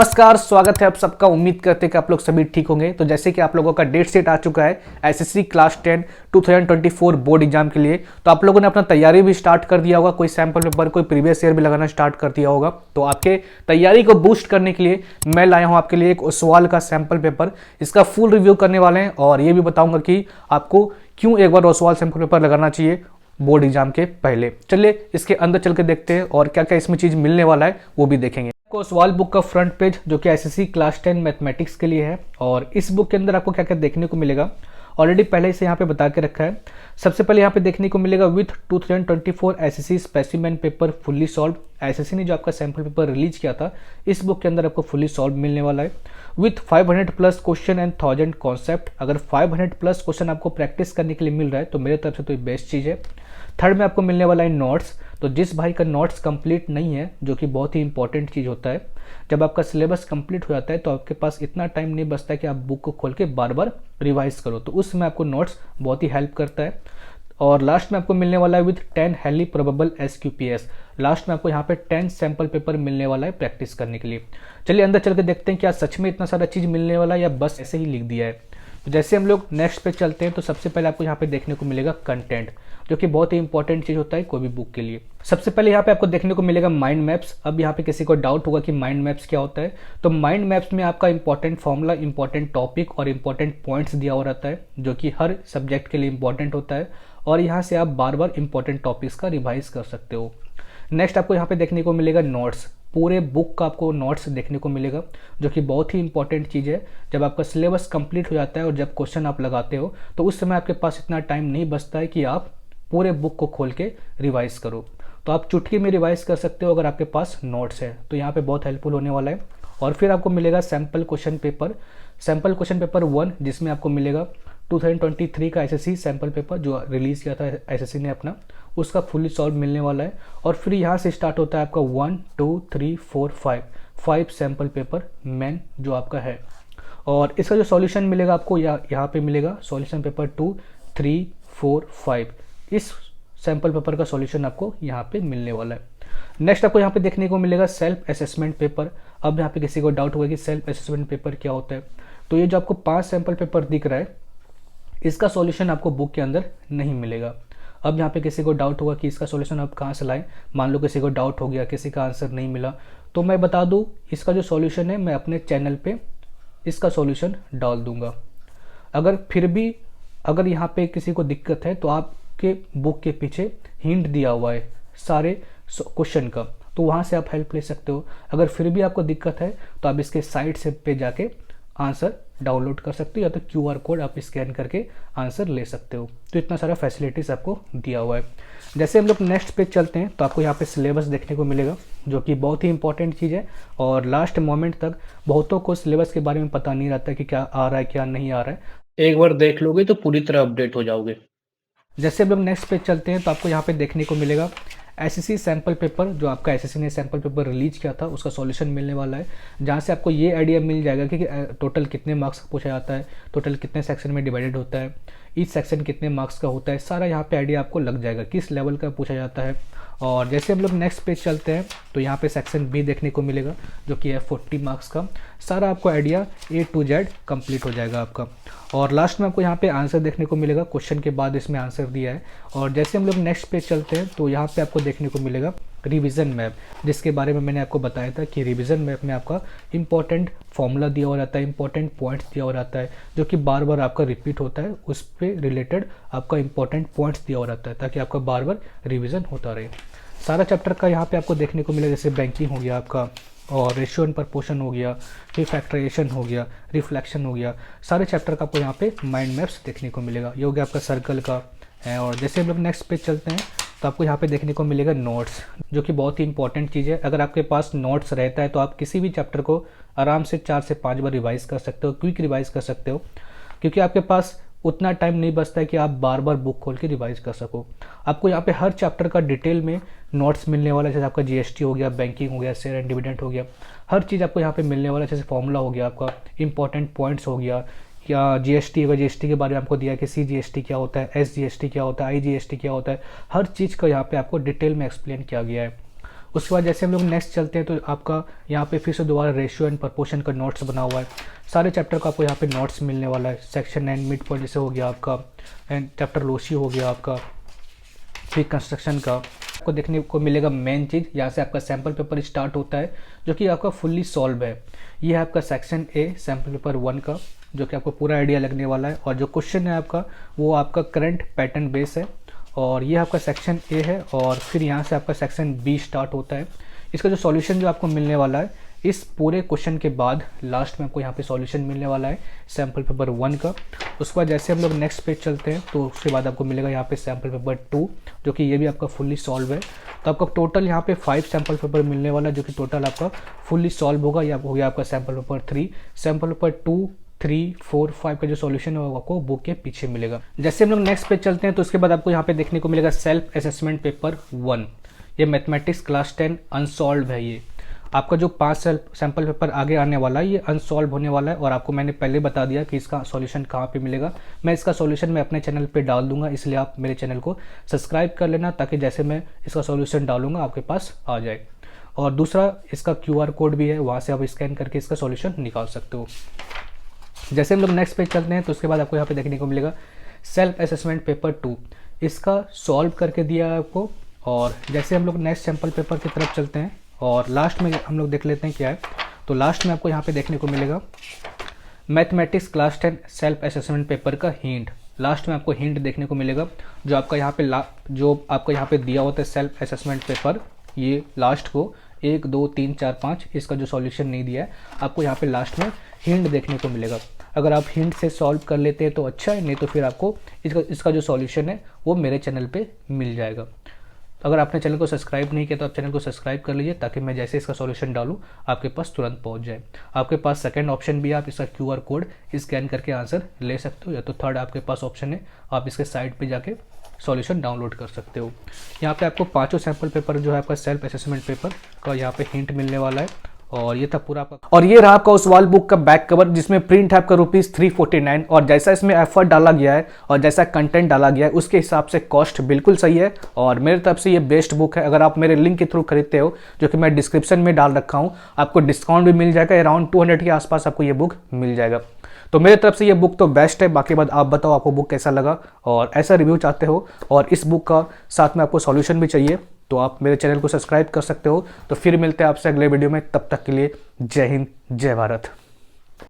नमस्कार, स्वागत है आप सबका। उम्मीद करते हैं कि आप लोग सभी ठीक होंगे। तो जैसे कि आप लोगों का डेट शीट आ चुका है एसएससी क्लास 10 2024 बोर्ड एग्जाम के लिए, तो आप लोगों ने अपना तैयारी भी स्टार्ट कर दिया होगा। कोई सैंपल पेपर, कोई प्रीवियस ईयर भी लगाना स्टार्ट कर दिया होगा। तो आपके तैयारी को बूस्ट करने के लिए मैं लाया हूँ आपके लिए एक ओसवाल का सैंपल पेपर। इसका फुल रिव्यू करने वाले हैं और ये भी बताऊंगा कि आपको क्यों एक बार ओसवाल सैंपल पेपर लगाना चाहिए बोर्ड एग्जाम के पहले। चलिए इसके अंदर चल के देखते हैं और क्या क्या इसमें चीज मिलने वाला है वो भी देखेंगे। आपको सवाल बुक का फ्रंट पेज जो कि एसएससी क्लास 10 मैथमेटिक्स के लिए है, और इस बुक के अंदर आपको क्या क्या देखने को मिलेगा ऑलरेडी पहले से यहाँ पे बता के रखा है। सबसे पहले यहाँ पे देखने को मिलेगा with 2024 SSC specimen paper fully solve. SSC ने जो आपका सैंपल पेपर रिलीज किया था, इस बुक के अंदर आपको फुल्ली सॉल्व मिलने वाला है with 500 plus question and 1000 concept. अगर 500 प्लस क्वेश्चन आपको प्रैक्टिस करने के लिए मिल रहा है तो मेरे तरफ से तो ये बेस्ट चीज़ है। थर्ड में आपको मिलने वाला है नोट्स। तो जिस भाई का नोट्स कंप्लीट नहीं है, जो कि बहुत ही इंपॉर्टेंट चीज़ होता है, जब आपका सिलेबस कंप्लीट हो जाता है तो आपके पास इतना टाइम नहीं बचता है कि आप बुक को खोल के बार बार रिवाइज करो, तो उस समय आपको नोट्स बहुत ही हेल्प करता है। और लास्ट में आपको मिलने वाला है विथ 10 हाईली प्रोबेबल एसक्यूपीएस। लास्ट में आपको यहाँ पे 10 सैंपल पेपर मिलने वाला है प्रैक्टिस करने के लिए। चलिए अंदर चल के देखते हैं क्या सच में इतना सारा चीज़ मिलने वाला है या बस ऐसे ही लिख दिया है। तो जैसे हम लोग नेक्स्ट पे चलते हैं तो सबसे पहले आपको यहाँ पे देखने को मिलेगा कंटेंट, जो कि बहुत ही इंपॉर्टेंट चीज़ होता है कोई भी बुक के लिए। सबसे पहले यहाँ पे आपको देखने को मिलेगा माइंड मैप्स। अब यहाँ पे किसी को डाउट होगा कि माइंड मैप्स क्या होता है, तो माइंड मैप्स में आपका इंपॉर्टेंट फॉर्मूला, इंपॉर्टेंट टॉपिक और इंपॉर्टेंट पॉइंट्स दिया हुआ रहता है, जो कि हर सब्जेक्ट के लिए इंपॉर्टेंट होता है, और यहाँ से आप बार बार इंपॉर्टेंट टॉपिक्स का रिवाइज कर सकते हो। नेक्स्ट आपको यहाँ पे देखने को मिलेगा नोट्स। पूरे बुक का आपको नोट्स देखने को मिलेगा, जो कि बहुत ही इंपॉर्टेंट चीज़ है। जब आपका सिलेबस कंप्लीट हो जाता है और जब क्वेश्चन आप लगाते हो तो उस समय आपके पास इतना टाइम नहीं बचता है कि आप पूरे बुक को खोल के रिवाइज करो, तो आप चुटकी में रिवाइज कर सकते हो अगर आपके पास नोट्स है, तो यहाँ पे बहुत हेल्पफुल होने वाला है। और फिर आपको मिलेगा sample question paper, sample question paper 1, जिसमें आपको मिलेगा 2023 का एसएससी सैम्पल पेपर जो रिलीज़ किया था एसएससी ने अपना, उसका फुली सॉल्व मिलने वाला है। और फिर यहाँ से स्टार्ट होता है आपका 1 2 3 4 5 सैम्पल पेपर मेन जो आपका है। और इसका जो सॉल्यूशन मिलेगा आपको यहाँ पे मिलेगा सॉल्यूशन पेपर 2 3 4 5। इस सैम्पल पेपर का सॉल्यूशन आपको यहाँ पे मिलने वाला है। नेक्स्ट आपको यहाँ पे देखने को मिलेगा सेल्फ असेसमेंट पेपर। अब यहाँ पे किसी को डाउट होगा कि सेल्फ असेसमेंट पेपर क्या होता है, तो ये जो आपको 5 सैम्पल पेपर दिख रहा है, इसका सॉल्यूशन आपको बुक के अंदर नहीं मिलेगा। अब यहाँ पे किसी को डाउट होगा कि इसका सॉल्यूशन आप कहाँ से लाएं। मान लो किसी को डाउट हो गया, किसी का आंसर नहीं मिला, तो मैं बता दूँ इसका जो सॉल्यूशन है मैं अपने चैनल पे इसका सॉल्यूशन डाल दूंगा। अगर फिर भी अगर यहाँ पे किसी को दिक्कत है तो आपके बुक के पीछे हिंट दिया हुआ है सारे क्वेश्चन का, तो वहाँ से आप हेल्प ले सकते हो। अगर फिर भी आपको दिक्कत है तो आप इसके साइट से पे जाके आंसर डाउनलोड कर सकते हो, या तो QR कोड आप स्कैन करके आंसर ले सकते हो। तो इतना सारा फैसिलिटीज़ आपको दिया हुआ है। जैसे हम लोग नेक्स्ट पेज चलते हैं तो आपको यहाँ पे सिलेबस देखने को मिलेगा, जो कि बहुत ही इंपॉर्टेंट चीज़ है। और लास्ट मोमेंट तक बहुतों को सिलेबस के बारे में पता नहीं रहता है कि क्या आ रहा है क्या नहीं आ रहा है। एक बार देख लोगे तो पूरी तरह अपडेट हो जाओगे। जैसे हम लोग नेक्स्ट पेज चलते हैं तो आपको यहाँ पे देखने को मिलेगा एसएससी सैम्पल पेपर, जो आपका एसएससी ने सैम्पल पेपर रिलीज किया था उसका सॉल्यूशन मिलने वाला है, जहाँ से आपको ये आइडिया मिल जाएगा कि टोटल कितने मार्क्स का पूछा जाता है, टोटल कितने सेक्शन में डिवाइडेड होता है, ईच सेक्शन कितने मार्क्स का होता है, सारा यहाँ पे आइडिया आपको लग जाएगा किस लेवल का पूछा जाता है। और जैसे हम लोग नेक्स्ट पेज चलते हैं तो यहाँ पे सेक्शन बी देखने को मिलेगा, जो कि है 40 मार्क्स का। सारा आपको idea A to Z complete हो जाएगा आपका। और लास्ट में आपको यहाँ पे आंसर देखने को मिलेगा, क्वेश्चन के बाद इसमें आंसर दिया है। और जैसे हम लोग नेक्स्ट पेज चलते हैं तो यहाँ पे आपको देखने को मिलेगा रिवीजन मैप, जिसके बारे में मैंने आपको बताया था कि रिवीजन मैप में आपका इंपॉर्टेंट फॉर्मूला दिया हुआ रहता है, इंपॉर्टेंट पॉइंट्स दिया हुआ रहता है, जो कि बार बार आपका रिपीट होता है, उस पर रिलेटेड आपका इंपॉर्टेंट पॉइंट्स दिया हुआ रहता है, ताकि आपका बार बार रिविजन होता रहे। सारा चैप्टर का यहाँ पे आपको देखने को मिलेगा, जैसे बैंकिंग हो गया आपका, और रेशियो एंड प्रपोर्शन हो गया, फिर फैक्टराइजेशन हो गया, रिफ्लेक्शन हो गया, सारे चैप्टर का आपको यहाँ पे माइंड मैप्स देखने को मिलेगा। ये हो गया आपका सर्कल का है। और जैसे हम लोग नेक्स्ट पेज चलते हैं तो आपको यहाँ पे देखने को मिलेगा नोट्स, जो कि बहुत ही इंपॉर्टेंट चीज़ है। अगर आपके पास नोट्स रहता है तो आप किसी भी चैप्टर को आराम से 4 से 5 बार रिवाइज कर सकते हो, क्विक रिवाइज कर सकते हो, क्योंकि आपके पास उतना टाइम नहीं बचता है कि आप बार बार बुक खोल के रिवाइज कर सको। आपको यहाँ पे हर चैप्टर का डिटेल में नोट्स मिलने वाला है, जैसे आपका जीएसटी हो गया, बैंकिंग हो गया, शेयर एंड डिविडेंड हो गया, हर चीज़ आपको यहाँ पे मिलने वाला है। जैसे फॉर्मूला हो गया आपका, इंपॉर्टेंट पॉइंट्स हो गया, या जीएसटी होगा, जीएसटी के बारे में आपको दिया कि CGST क्या होता है, SGST क्या होता है, IGST क्या होता है, हर चीज़ का यहाँ पे आपको डिटेल में एक्सप्लेन किया गया है। उसके बाद जैसे हम लोग नेक्स्ट चलते हैं तो आपका यहाँ पे फिर से दोबारा रेशियो एंड प्रपोर्शन का नोट्स बना हुआ है। सारे चैप्टर का आपको यहाँ पे नोट्स मिलने वाला है। सेक्शन एंड मिड पॉइंट जैसे हो गया आपका, एंड चैप्टर लोशी हो गया आपका, फिर कंस्ट्रक्शन का आपको देखने को मिलेगा। मेन चीज़ यहाँ से आपका सैम्पल पेपर स्टार्ट होता है जो कि आपका फुल्ली सॉल्व है। ये है आपका सेक्शन ए सैम्पल पेपर 1 का, जो कि आपको पूरा आइडिया लगने वाला है। और जो क्वेश्चन है आपका वो आपका करंट पैटर्न बेस है। और ये आपका सेक्शन ए है। और फिर यहाँ से आपका सेक्शन बी स्टार्ट होता है। इसका जो सॉल्यूशन जो आपको मिलने वाला है इस पूरे क्वेश्चन के बाद लास्ट में आपको यहाँ पे सॉल्यूशन मिलने वाला है सैम्पल पेपर 1 का। उसके बाद जैसे हम लोग नेक्स्ट पेज चलते हैं तो उसके बाद आपको मिलेगा यहाँ पे सैम्पल पेपर 2, जो कि ये भी आपका फुल्ली सॉल्व है। तो आपका टोटल यहाँ पे 5 सैम्पल पेपर मिलने वाला है, जो कि टोटल आपका फुल्ली सॉल्व होगा। या हो गया आपका सैम्पल पेपर 3, सैम्पल पेपर 2, 3, 4, 5 का जो सॉल्यूशन है वो आपको बुक के पीछे मिलेगा। जैसे हम लोग नेक्स्ट पेज चलते हैं तो उसके बाद आपको यहाँ पे देखने को मिलेगा सेल्फ असेसमेंट पेपर 1। ये मैथमेटिक्स क्लास 10 अनसॉल्व है। ये आपका जो 5 सैम्पल पेपर आगे आने वाला है ये अनसॉल्व होने वाला है। और आपको मैंने पहले बता दिया कि इसका सॉल्यूशन कहाँ पे मिलेगा। मैं इसका सॉल्यूशन मैं अपने चैनल पे डाल दूंगा, इसलिए आप मेरे चैनल को सब्सक्राइब कर लेना ताकि जैसे मैं इसका सॉल्यूशन डालूंगा आपके पास आ जाए। और दूसरा इसका QR कोड भी है, वहाँ से आप स्कैन करके इसका सॉल्यूशन निकाल सकते हो। जैसे हम लोग नेक्स्ट पेज चलते हैं तो उसके बाद आपको यहाँ पे देखने को मिलेगा सेल्फ असेसमेंट पेपर 2। इसका सॉल्व करके दिया है आपको। और जैसे हम लोग नेक्स्ट सैम्पल पेपर की तरफ चलते हैं और लास्ट में हम लोग देख लेते हैं क्या है। तो लास्ट में आपको यहाँ पे देखने को मिलेगा mathematics class 10 self assessment paper का हिंट। लास्ट में आपको हिंट देखने को मिलेगा जो आपका यहाँ पे दिया होता है सेल्फ असेसमेंट पेपर, ये लास्ट को 1, 2, 3, 4, 5 इसका जो सॉल्यूशन नहीं दिया है आपको यहाँ पे लास्ट में हिंट देखने को मिलेगा। अगर आप हिंट से सॉल्व कर लेते हैं तो अच्छा है, नहीं तो फिर आपको इसका जो सॉल्यूशन है वो मेरे चैनल पे मिल जाएगा। अगर आपने चैनल को सब्सक्राइब नहीं किया तो आप चैनल को सब्सक्राइब कर लीजिए ताकि मैं जैसे इसका सॉल्यूशन डालूं आपके पास तुरंत पहुंच जाए। आपके पास सेकंड ऑप्शन भी है, आप इसका QR कोड स्कैन करके आंसर ले सकते हो, या तो थर्ड आपके पास ऑप्शन है आप इसके साइट पे जाके सॉल्यूशन डाउनलोड कर सकते हो। यहाँ पे आपको 5 सैम्पल पेपर जो है आपका सेल्फ असेसमेंट पेपर का यहाँ पे हिंट मिलने वाला है। और ये था पूरा आपका, और ये रहा आपका उस वाल बुक का बैक कवर जिसमें प्रिंट है आपका ₹349। और जैसा इसमें एफर्ट डाला गया है और जैसा कंटेंट डाला गया है उसके हिसाब से कॉस्ट बिल्कुल सही है। और मेरे तरफ से ये बेस्ट बुक है। अगर आप मेरे लिंक के थ्रू खरीदते हो जो कि मैं डिस्क्रिप्शन में डाल रखा हूँ, आपको डिस्काउंट भी मिल जाएगा। अराउंड 200 के आसपास आपको ये बुक मिल जाएगा। तो मेरे तरफ से ये बुक तो बेस्ट है। बाकी बात आप बताओ आपको बुक कैसा लगा और ऐसा रिव्यू चाहते हो और इस बुक का साथ में आपको सॉल्यूशन भी चाहिए तो आप मेरे चैनल को सब्सक्राइब कर सकते हो। तो फिर मिलते हैं आपसे अगले वीडियो में, तब तक के लिए जय हिंद, जय भारत।